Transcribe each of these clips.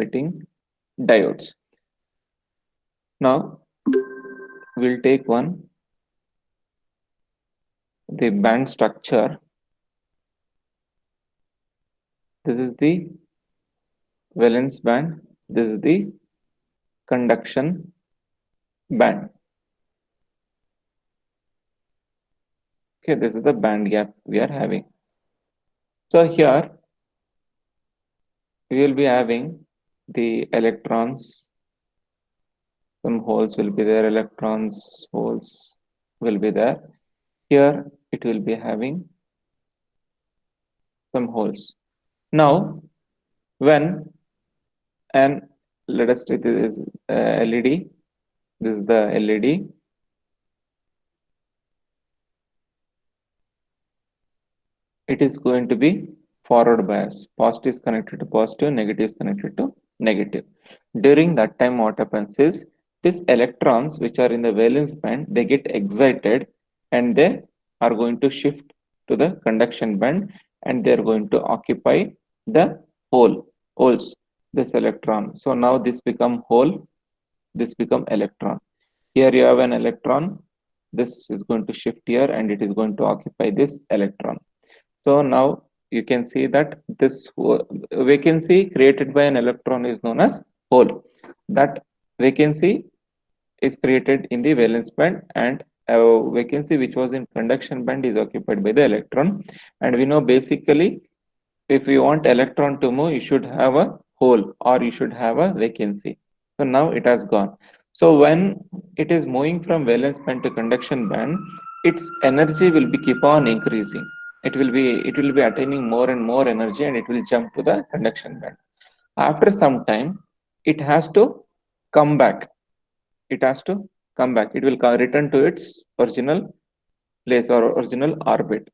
emitting diodes. Now we'll take the band structure. This is the valence band, this is the conduction band. Okay, this is the band gap we are having. So here we will be having the electrons, some holes will be there, electrons, holes will be there. Here it will be having some holes. Now, when and let us take this LED, this is the LED. It is going to be forward bias. Positive is connected to positive, negative is connected to negative. During that time, what happens is these electrons which are in the valence band, they get excited and they are going to shift to the conduction band and they are going to occupy the holes, this electron. So now this become hole, this become electron. Here you have an electron, this is going to shift here and it is going to occupy this electron. So now you can see that this vacancy created by an electron is known as hole. That vacancy is created in the valence band and a vacancy which was in conduction band is occupied by the electron. And we know basically if you want electron to move, you should have a hole or you should have a vacancy. So now it has gone. So when it is moving from valence band to conduction band, its energy will be keep on increasing. It will be attaining more and more energy and it will jump to the conduction band. After some time, it has to come back. It has to come back. It will return to its original place or original orbit.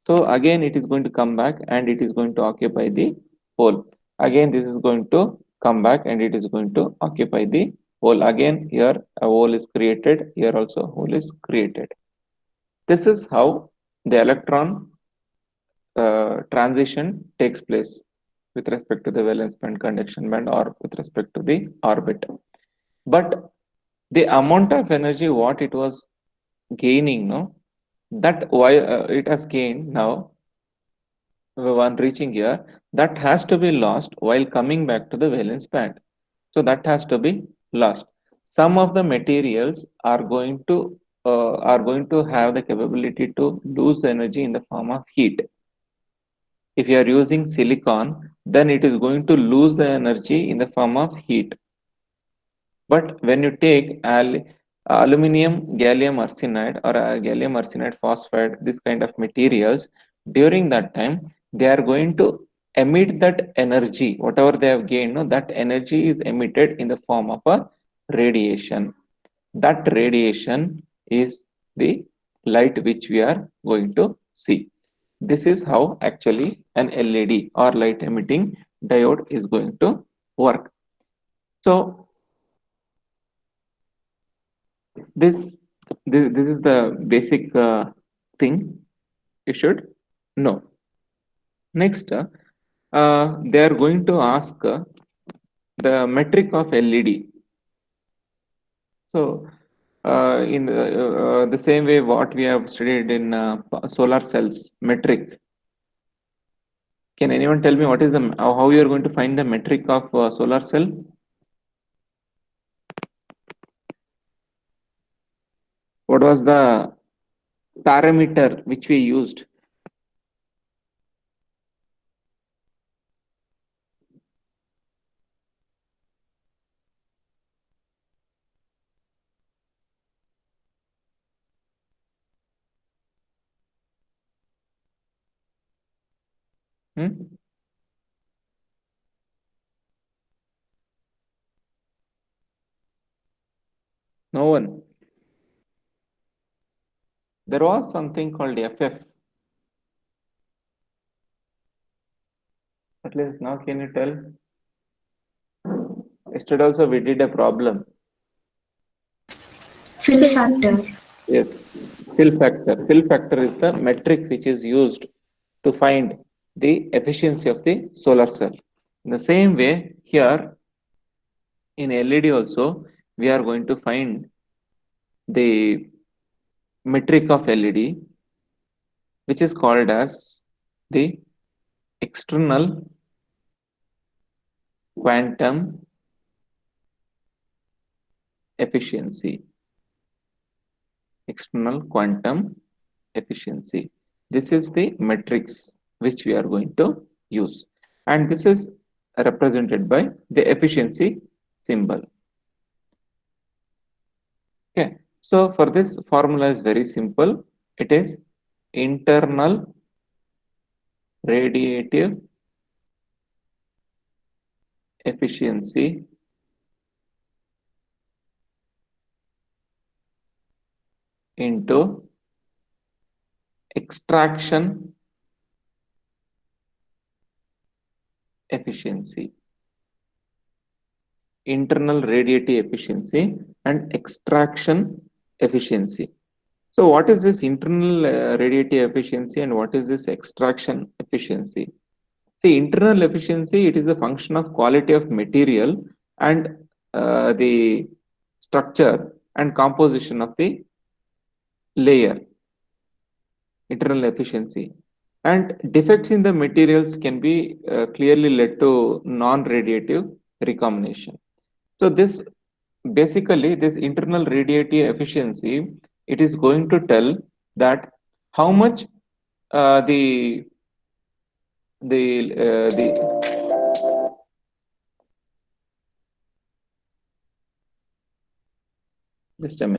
So again, it is going to come back and it is going to occupy the hole. Again, this is going to come back and it is going to occupy the hole. Again, here a hole is created. Here also a hole is created. This is how the electron transition takes place with respect to the valence band, conduction band, or with respect to the orbit. But the amount of energy what it was gaining, no, that why it has gained now one reaching here, that has to be lost while coming back to the valence band. So that has to be lost. Some of the materials are going to have the capability to lose energy in the form of heat. If you are using silicon, then it is going to lose the energy in the form of heat. But when you take aluminum gallium arsenide or gallium arsenide phosphide, this kind of materials, during that time, they are going to emit that energy, whatever they have gained, no, that energy is emitted in the form of a radiation. That radiation is the light which we are going to see. This is how actually an LED or light emitting diode is going to work. So this this is the basic thing you should know. Next, they are going to ask the metric of LED. So in the same way what we have studied in solar cells metric. Can anyone tell me what is the how you are going to find the metric of solar cell? What was the parameter which we used? Hmm? No one. There was something called FF. At least now can you tell? Yesterday also we did a problem. Fill factor. Yes, fill factor. Fill factor is the metric which is used to find the efficiency of the solar cell. In the same way, here in LED also, we are going to find the metric of LED, which is called as the external quantum efficiency. External quantum efficiency. This is the matrix which we are going to use. And this is represented by the efficiency symbol. Okay. So for this formula is very simple. It is internal radiative efficiency into extraction efficiency. Internal radiative efficiency and extraction efficiency. So what is this internal radiative efficiency and what is this extraction efficiency? See, internal efficiency, it is a function of quality of material and the structure and composition of the layer, internal efficiency. And defects in the materials can be clearly led to non-radiative recombination. So this basically this internal radiative efficiency, it is going to tell that how much the the just a minute.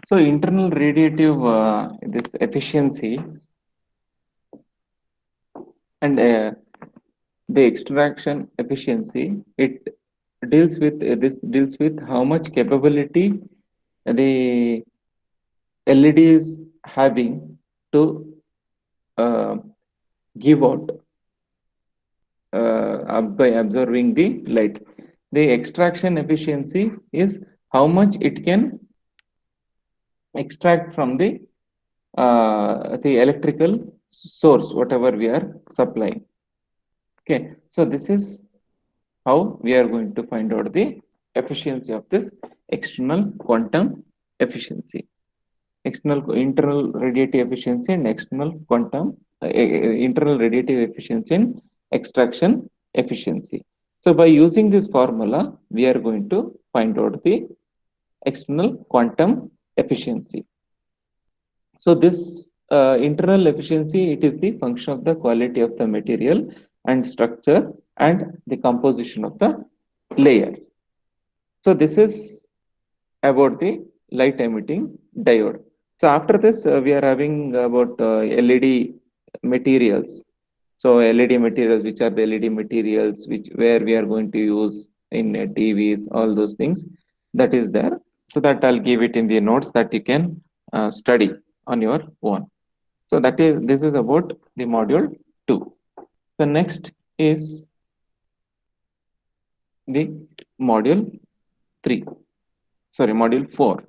So internal radiative this efficiency and the extraction efficiency, it deals with this deals with how much capability the LED is having to uh, give out by observing the light. The extraction efficiency is how much it can extract from the electrical source, whatever we are supplying. Okay, so this is how we are going to find out the efficiency of this external quantum efficiency. External internal radiative efficiency and external quantum internal radiative efficiency and extraction efficiency. So by using this formula, we are going to find out the external quantum efficiency. So this internal efficiency, it is the function of the quality of the material and structure and the composition of the layer. So this is about the light emitting diode. So after this, we are having about LED materials. So LED materials, which are the LED materials, which where we are going to use in TVs, all those things, that is there. So that I'll give it in the notes that you can study on your own. So that is this is about the module 2. The next is the module 3. Sorry, module 4.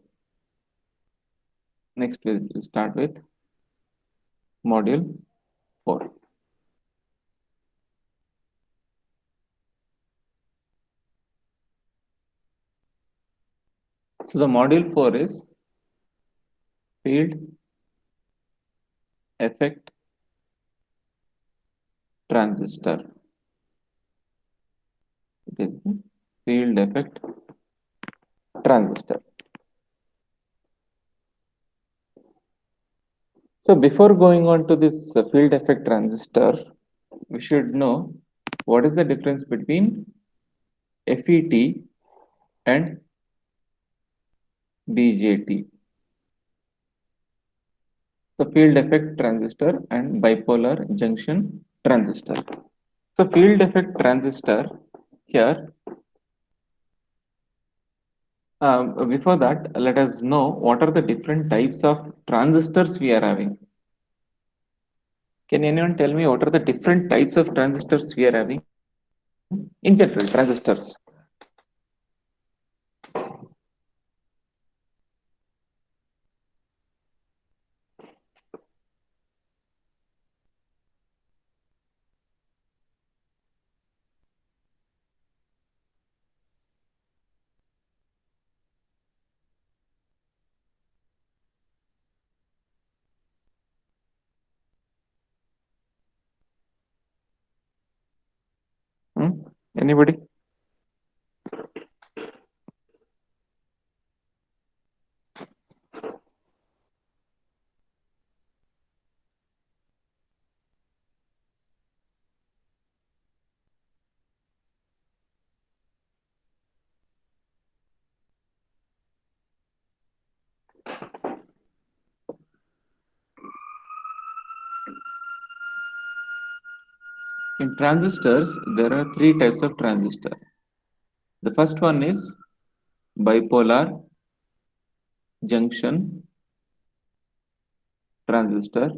Next we'll start with module 4. So the module 4 is field effect transistor. It is the field effect transistor. So before going on to this field effect transistor, we should know what is the difference between FET and BJT. So field effect transistor and bipolar junction transistor. So field effect transistor here. Before that, let us know what are the different types of transistors we are having. Can anyone tell me what are the different types of transistors we are having? In general, transistors. Hmm? Anybody? In transistors, there are three types of transistor. The first one is bipolar junction transistor.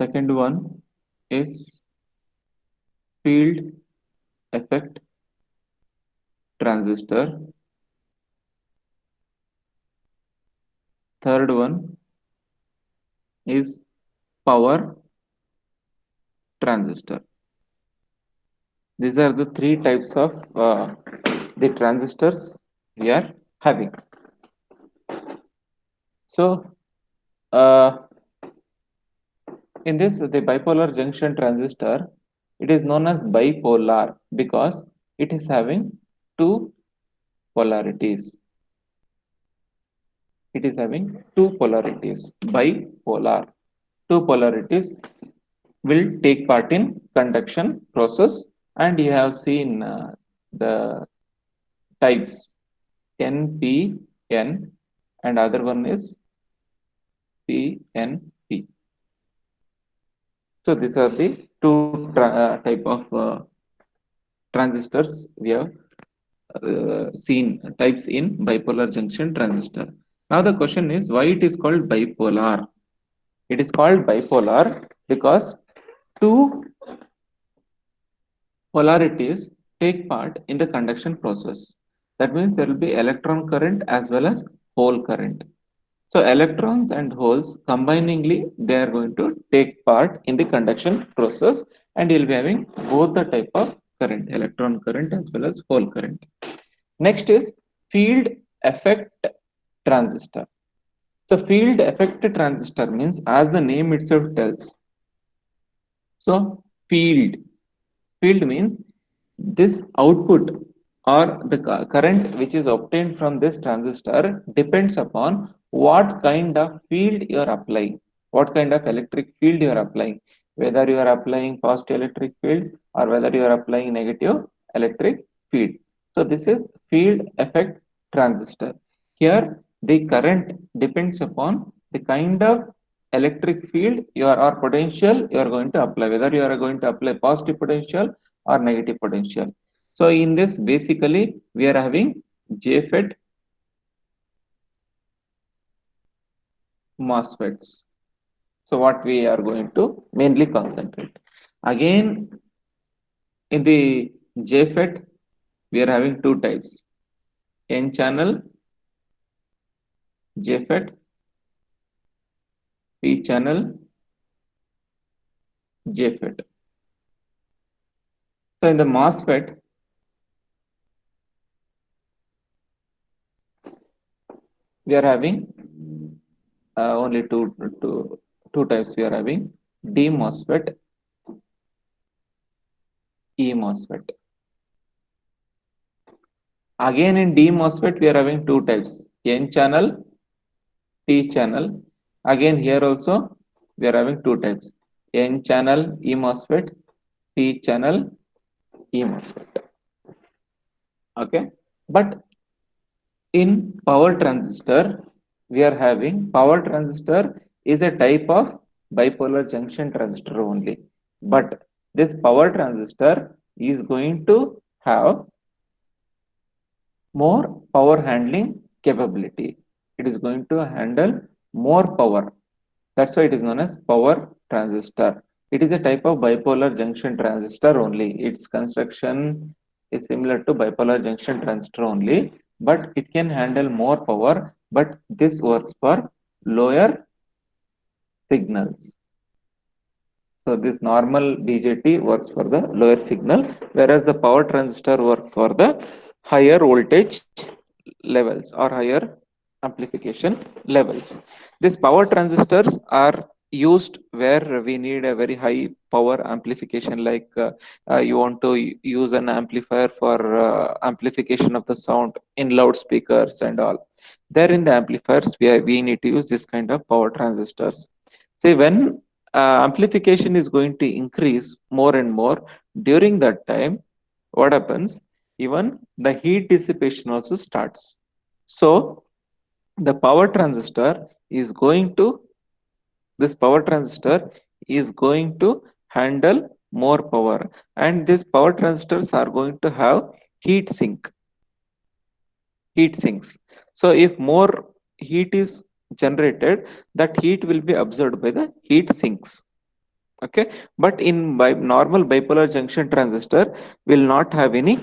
Second one is field effect transistor. Third one is power transistor. These are the three types of the transistors we are having. So, uh, in this, the bipolar junction transistor, it is known as bipolar because it is having two polarities. It is having two polarities, bipolar. Two polarities will take part in conduction process, and you have seen the types NPN and other one is PNP. So these are the two type of transistors we have seen types in bipolar junction transistor. Now the question is why it is called bipolar? It is called bipolar because two polarities take part in the conduction process. That means there will be electron current as well as hole current. So electrons and holes combiningly they are going to take part in the conduction process and you'll be having both the type of current, electron current as well as hole current. Next is field effect transistor. So field effect transistor means as the name itself tells. So field means this output or the current which is obtained from this transistor depends upon what kind of field you are applying, what kind of electric field you are applying, whether you are applying positive electric field or whether you are applying negative electric field. So this is field effect transistor. Here the current depends upon the kind of electric field you are or potential you are going to apply, whether you are going to apply positive potential or negative potential. So in this basically we are having JFET MOSFETs. So what we are going to mainly concentrate. Again in the JFET we are having two types, N channel JFET, P channel JFET. So in the MOSFET we are having only two types. We are having D MOSFET, E MOSFET. Again in D MOSFET, we are having two types, N channel, P channel. Again here also we are having two types, N channel E MOSFET, P channel E MOSFET. Okay, but in power transistor, we are having power transistor is a type of bipolar junction transistor only. But this power transistor is going to have more power handling capability. It is going to handle more power. That's why it is known as power transistor. It is a type of bipolar junction transistor only. Its construction is similar to bipolar junction transistor only, but it can handle more power. But this works for lower signals. So this normal BJT works for the lower signal, whereas the power transistor works for the higher voltage levels or higher amplification levels. These power transistors are used where we need a very high power amplification, like you want to use an amplifier for amplification of the sound in loudspeakers and all. There in the amplifiers, we need to use this kind of power transistors. See, when amplification is going to increase more and more during that time, what happens? Even the heat dissipation also starts. So the power transistor is going to this power transistor is going to handle more power, and these power transistors are going to have heat sink heat sinks. So if more heat is generated, that heat will be absorbed by the heat sinks. Okay, but in normal bipolar junction transistor will not have any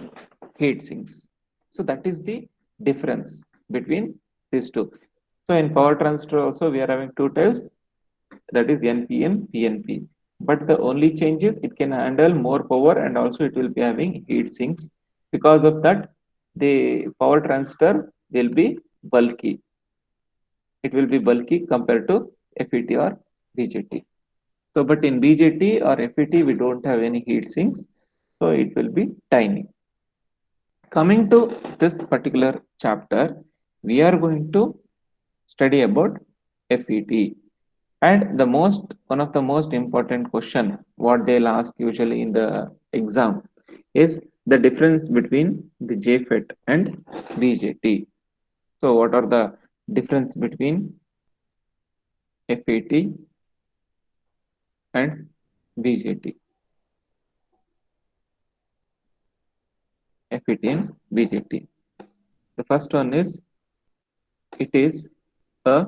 heat sinks. So that is the difference between these two. So in power transistor also we are having two types, that is NPN, PNP. But the only change is it can handle more power and also it will be having heat sinks. Because of that, the power transistor will be bulky. It will be bulky compared to FET or BJT. So, but in BJT or FET, we don't have any heat sinks, so it will be tiny. Coming to this particular chapter, we are going to study about FET. And the one of the most important question what they'll ask usually in the exam is the difference between the JFET and BJT. So, what are the difference between FET and BJT? FET and BJT. The first one is it is a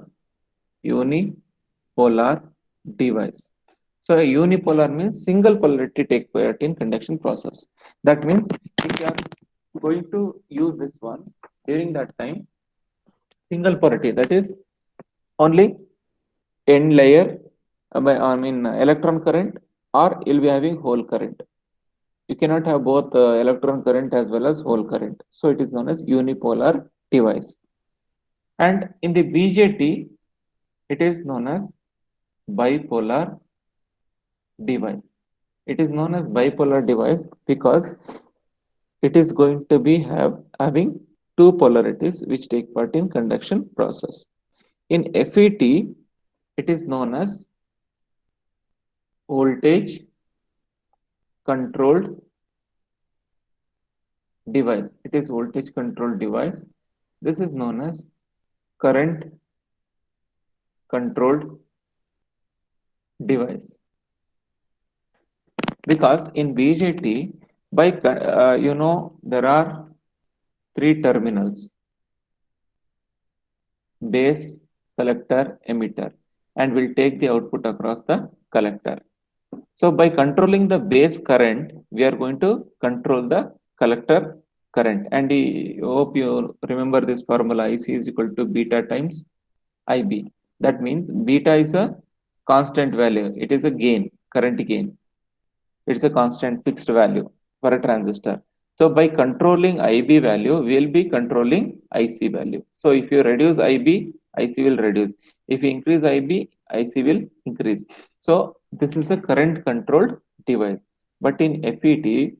unipolar device. So a unipolar means single polarity take part in conduction process. That means if you are going to use this one during that time, single polarity, that is only end layer, electron current, or you'll be having hole current. You cannot have both electron current as well as hole current. So it is known as unipolar device. And in the BJT, it is known as bipolar device. It is known as bipolar device because it is going to be having two polarities which take part in conduction process. In FET, it is known as voltage controlled device. It is voltage controlled device. This is known as current controlled device. Because in BJT, there are three terminals: base, collector, emitter, and will take the output across the collector. So by controlling the base current, we are going to control the collector current. And I hope you remember this formula: IC is equal to beta times IB. That means beta is a constant value. It is a gain, current gain. It's a constant fixed value for a transistor. So by controlling IB value, we will be controlling IC value. So if you reduce IB, IC will reduce. If you increase IB, IC will increase. So this is a current controlled device. But in FET, it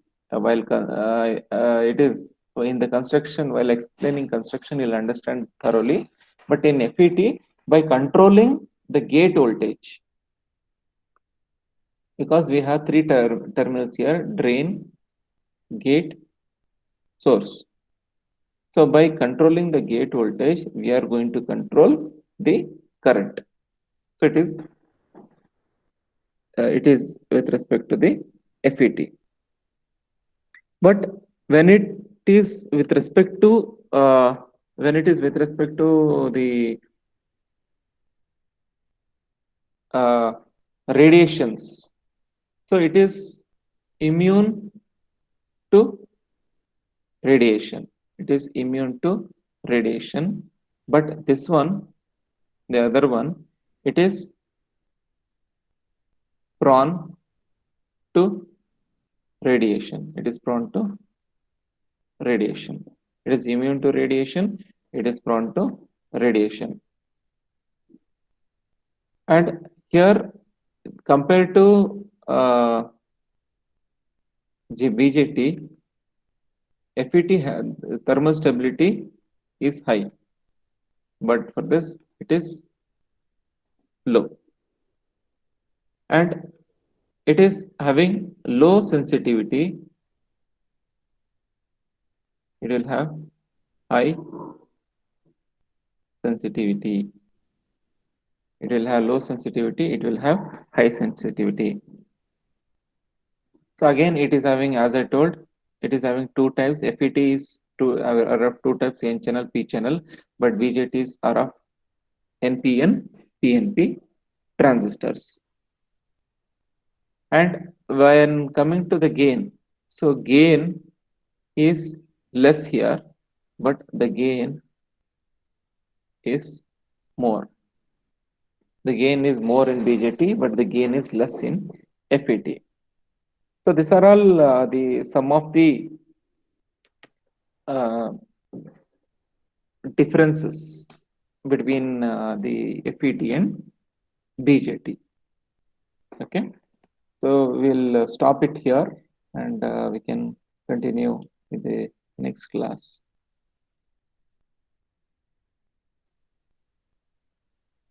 is in the construction, while explaining construction, you'll understand thoroughly. But in FET, by controlling the gate voltage, because we have three terminals here: drain, gate, source. So by controlling the gate voltage, we are going to control the current. So it is with respect to the FET. But when it is with respect to the uh, radiations, so it is immune to radiation. It is immune to radiation. But this one, the other one, it is prone to radiation. It is prone to radiation. It is immune to radiation. It is prone to radiation. And here, compared to BJT, FET thermal stability is high, but for this it is low, and it is having low sensitivity. It will have high sensitivity. It will have low sensitivity. It will have high sensitivity. So again, it is having, as I told, it is having two types. FET is are of two types: N channel, P channel, but BJTs are of NPN, PNP transistors. And when coming to the gain, so gain is less here, but the gain is more. The gain is more in BJT, but the gain is less in FET. So these are all the some of the uh, differences between the FET and BJT. Okay, so we'll stop it here, and we can continue with the next class.